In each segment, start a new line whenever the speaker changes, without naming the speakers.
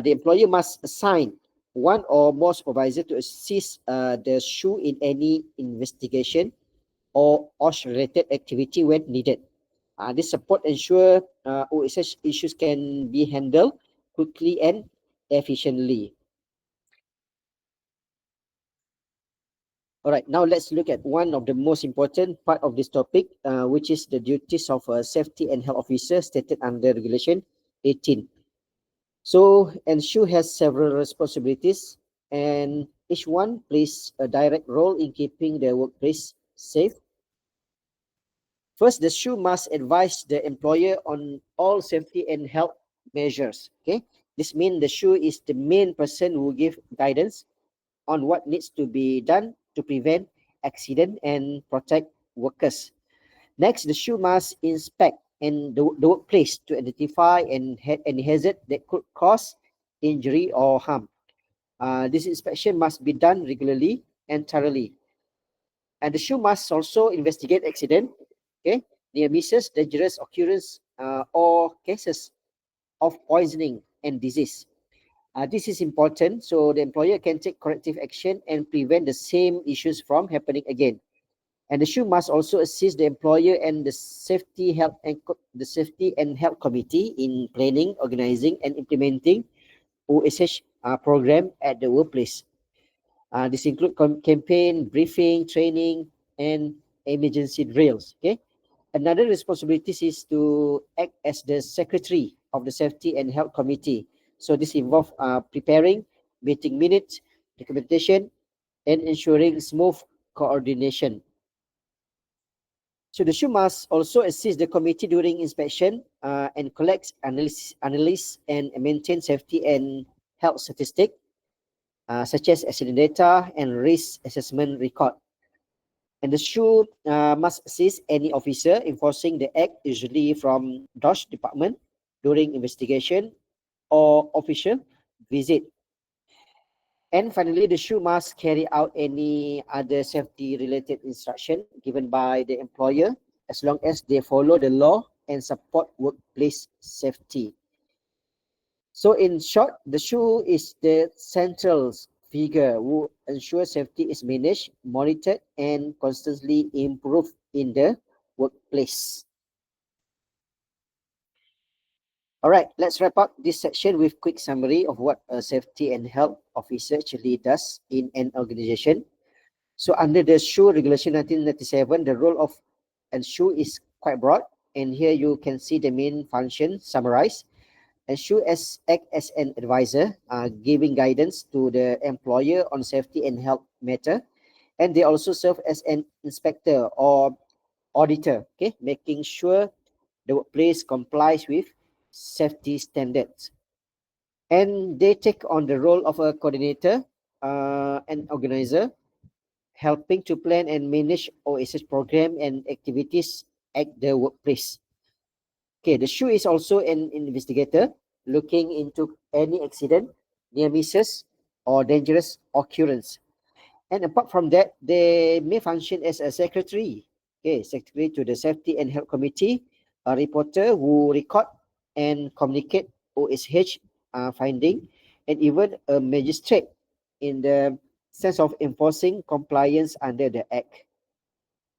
The employer must assign one or more supervisor to assist the SHU in any investigation or OSH-related activity when needed. This support ensure OSH issues can be handled quickly and efficiently. All right, now let's look at one of the most important part of this topic, which is the duties of a safety and health officer stated under Regulation 18. So, SHU has several responsibilities, and each one plays a direct role in keeping the workplace safe. First, the SHU must advise the employer on all safety and health measures. Okay, this means the SHU is the main person who give guidance on what needs to be done to prevent accident and protect workers. Next, the SHU must inspect the workplace to identify any hazard that could cause injury or harm. This inspection must be done regularly and thoroughly. And the SHU must also investigate accident, okay, near misses, dangerous occurrence, or cases of poisoning and disease. This is important so the employer can take corrective action and prevent the same issues from happening again. And the SHU must also assist the employer and the safety and health committee in planning, organizing, and implementing OSH program at the workplace. This include campaign, briefing, training, and emergency drills. Okay. Another responsibility is to act as the secretary of the safety and health committee. So this involves preparing meeting minutes, documentation, and ensuring smooth coordination. So the SHU must also assist the committee during inspection and collect, analyze, and maintain safety and health statistics, such as accident data and risk assessment record. And the SHU must assist any officer enforcing the act, usually from DOSH department, during investigation or official visit. And finally, the SHU must carry out any other safety-related instruction given by the employer as long as they follow the law and support workplace safety. So in short, the SHU is the central figure who ensures safety is managed, monitored, and constantly improved in the workplace. All right, let's wrap up this section with quick summary of what a safety and health officer actually does in an organization. So under the SHU Regulation 1997, the role of SHU is quite broad, and here you can see the main function summarized. SHU act as an advisor, giving guidance to the employer on safety and health matter, and they also serve as an inspector or auditor, okay, making sure the workplace complies with safety standards. And they take on the role of a coordinator and organizer, helping to plan and manage OSS program and activities at the workplace. Okay, the SHU is also an investigator looking into any accident, near misses, or dangerous occurrence. And apart from that, they may function as a secretary, okay, secretary to the Safety and Health Committee, a reporter who record and communicate OSH finding, and even a magistrate in the sense of enforcing compliance under the Act.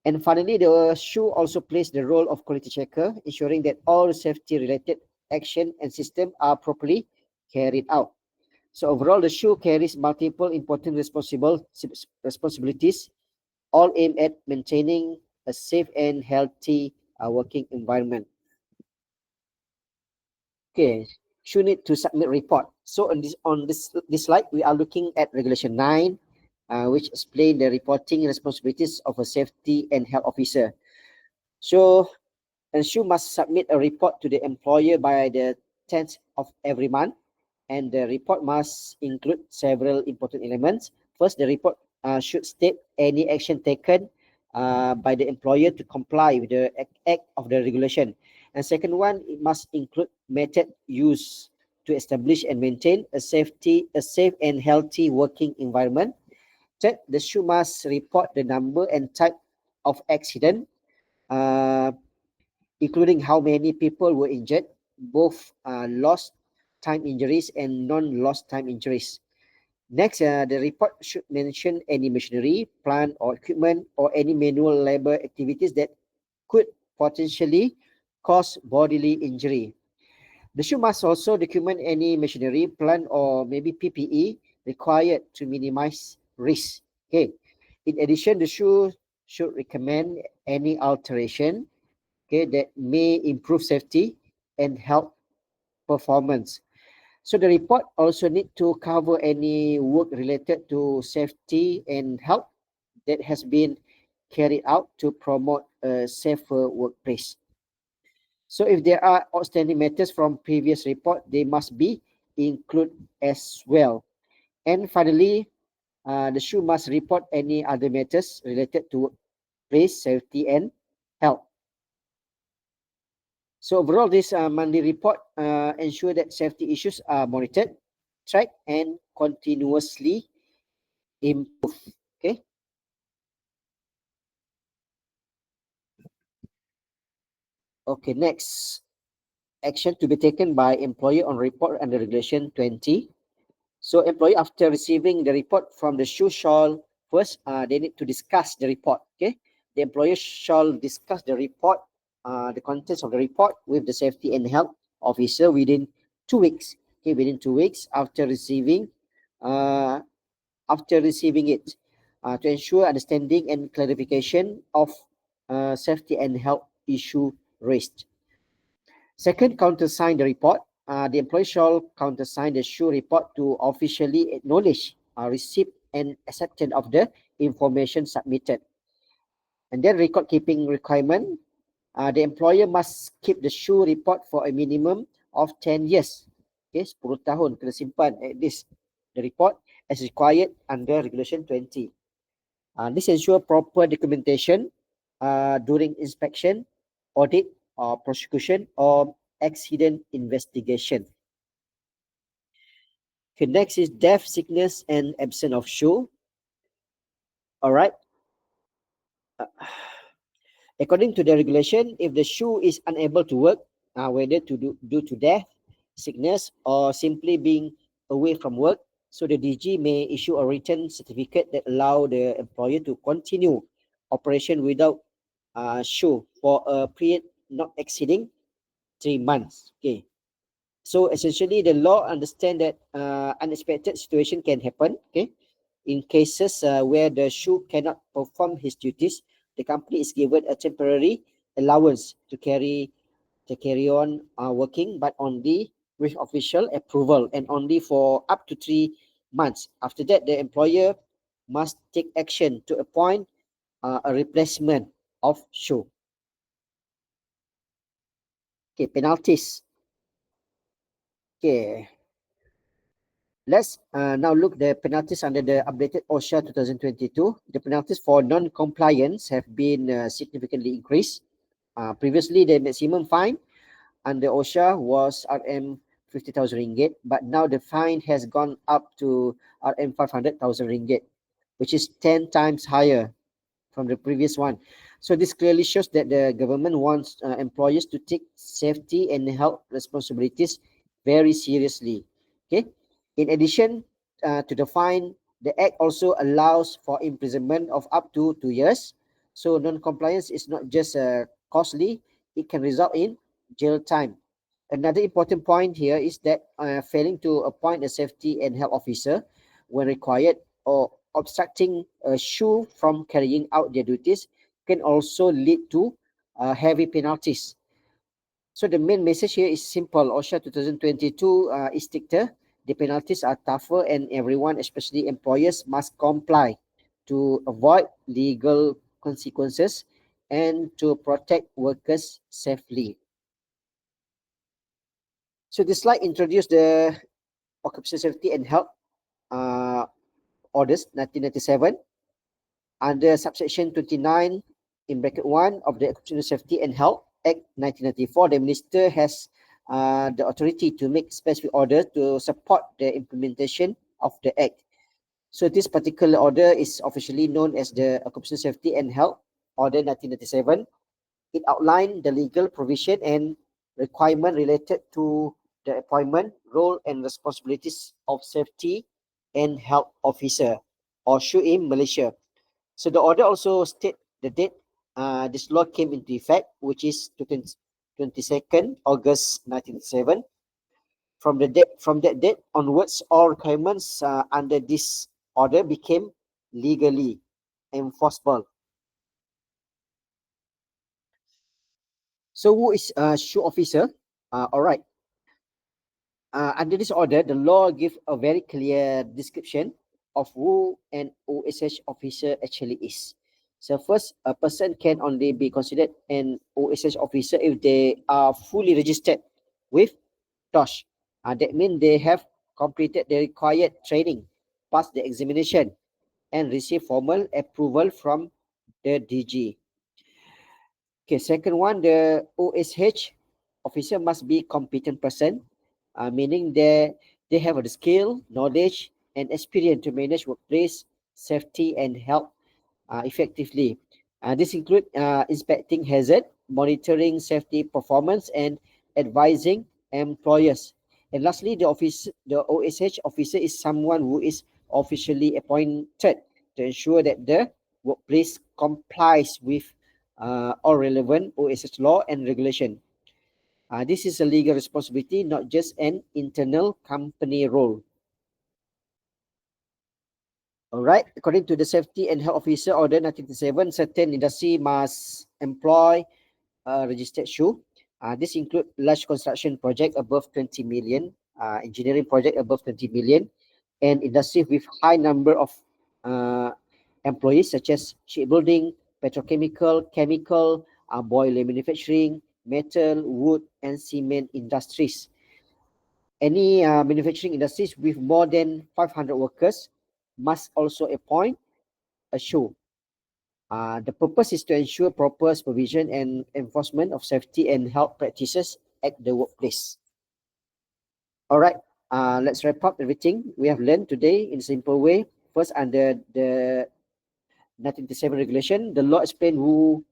And finally, the SHU also plays the role of quality checker, ensuring that all safety-related action and system are properly carried out. So overall, the SHU carries multiple important responsibilities, all aimed at maintaining a safe and healthy working environment. Okay, SHU need to submit report. So on this slide, we are looking at Regulation 9, which explain the reporting responsibilities of a safety and health officer. So, SHU must submit a report to the employer by the 10th of every month, and the report must include several important elements. First, the report should state any action taken by the employer to comply with the act of the regulation. And second one, it must include method used to establish and maintain a safe and healthy working environment. Third, the SHU must report the number and type of accident, including how many people were injured, both lost time injuries and non-lost time injuries. Next, the report should mention any machinery, plant or equipment, or any manual labor activities that could potentially cause bodily injury. The shoe must also document any machinery, plant, or maybe PPE required to minimize risk. Okay. In addition, the shoe should recommend any alteration, okay, that may improve safety and help performance. So the report also need to cover any work related to safety and health that has been carried out to promote a safer workplace. So if there are outstanding matters from previous report, they must be included as well. And finally, the SHU must report any other matters related to workplace safety and health. So overall, this monthly report ensure that safety issues are monitored, tracked, and continuously improved. Okay. Okay. Next, action to be taken by employer on report under Regulation 20. So employee, after receiving the report from the SHU, shall first they need to discuss the report. Okay, the employer shall discuss the report, the contents of the report with the safety and health officer within 2 weeks. Okay, within 2 weeks uh, after receiving it, to ensure understanding and clarification of safety and health issue raised. Second, countersign the report. The employee shall countersign the SHU report to officially acknowledge receipt and acceptance of the information submitted. And then record keeping requirement. The employer must keep the SHU report for a minimum of 10 years. Okay, 10 tahun kena simpan at least the report as required under Regulation 20. This ensure proper documentation during inspection, audit, or prosecution, or accident investigation. Okay, next is death, sickness, and absence of show. All right. Uh, According to the regulation, if the shoe is unable to work, whether due to death, sickness, or simply being away from work, so the DG may issue a written certificate that allow the employer to continue operation without shoe for a period not exceeding 3 months. Okay. So essentially, the law understand that unexpected situation can happen. Okay, in cases where the SHU cannot perform his duties, the company is given a temporary allowance to carry on working, but only with official approval and only for up to 3 months. After that, the employer must take action to appoint a replacement of SHU. Okay, penalties. Okay, let's now look the penalties under the updated OSHA 2022. The penalties for non-compliance have been significantly increased. Previously, the maximum fine under OSHA was RM 50,000 ringgit, but now the fine has gone up to RM 500,000 ringgit, which is 10 times higher from the previous one. So this clearly shows that the government wants employers to take safety and health responsibilities very seriously. Okay. In addition to the fine, the act also allows for imprisonment of up to 2 years. So non-compliance is not just costly; it can result in jail time. Another important point here is that failing to appoint a safety and health officer when required or obstructing a SHU from carrying out their duties can also lead to heavy penalties. So the main message here is simple. OSHA 2022 is stricter. The penalties are tougher and everyone, especially employers, must comply to avoid legal consequences and to protect workers safely. So this slide introduced the Occupational Safety and Health uh, Orders 1997 under subsection 29 in bracket 1 of the Occupational Safety and Health Act 1994. The minister has the authority to make specific orders to support the implementation of the act. So this particular order is officially known as the Occupational Safety and Health Order 1997. It outlined the legal provision and requirement related to the appointment, role and responsibilities of safety and health officer or SHU in Malaysia. So the order also state the date this law came into effect, which is 22nd August 1997. From that date onwards, all requirements under this order became legally enforceable. So who is a SHU officer? All right. Under this order, the law gives a very clear description of who an OSH officer actually is. So first, a person can only be considered an OSH officer if they are fully registered with TOSH. That means they have completed the required training, passed the examination, and received formal approval from the DG. Okay, second one, the OSH officer must be competent person, meaning they have the skill, knowledge, and experience to manage workplace safety and health effectively. This include inspecting hazard, monitoring safety performance, and advising employers. And lastly, the OSH officer is someone who is officially appointed to ensure that the workplace complies with all relevant OSH law and regulation. This is a legal responsibility, not just an internal company role. All right. According to the Safety and Health Officer Order 1997, certain industry must employ a registered SHU. This include large construction project above 20 million, engineering project above 20 million, and industry with high number of uh, employees such as shipbuilding, petrochemical, chemical, boiler manufacturing, metal, wood, and cement industries. Any manufacturing industries with more than 500 workers must also appoint a SHU. The purpose is to ensure proper supervision and enforcement of safety and health practices at the workplace. All right, let's wrap up everything we have learned today in a simple way. First, under the 1997 regulation, the law explains who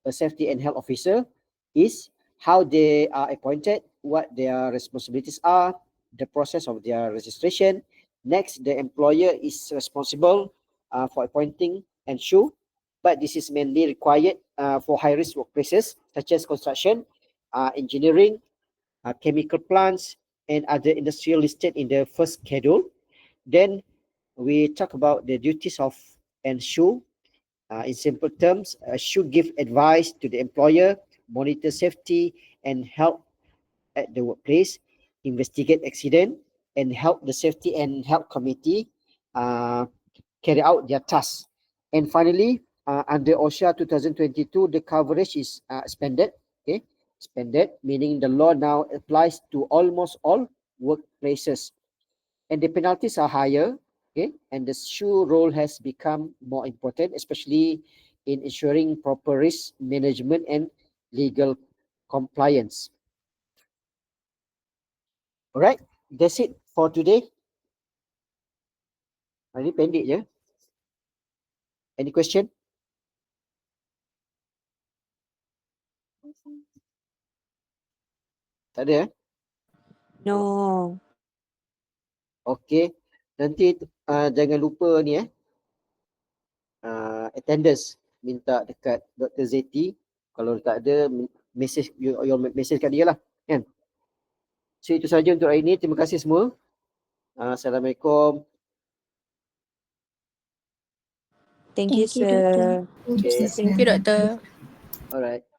a safety and health officer is, how they are appointed, what their responsibilities are, the process of their registration. Next, the employer is responsible for appointing and SHU, but this is mainly required for high-risk workplaces such as construction, engineering, chemical plants, and other industrial listed in the first schedule. Then we talk about the duties of and SHU. In simple terms, should give advice to the employer, monitor safety and health at the workplace, investigate accident, and help the safety and health committee uh, carry out their tasks. And finally, under OSHA 2022, the coverage is expanded. Okay, expanded meaning the law now applies to almost all workplaces, and the penalties are higher. Okay, and the SHU role has become more important, especially in ensuring proper risk management and legal compliance. All right, that's it for today. Ini pendek je. Any question? Tak ada.
No.
Okay, nanti jangan lupa ni attendance minta dekat Dr. Zeti. Kalau tak ada, message your message kat dia lah, kan? So itu saja untuk hari ini. Terima kasih semua. Assalamualaikum.
Thank you,
Thank you, Doctor.
sir.
Okay.
Thank you, Doctor.
Alright.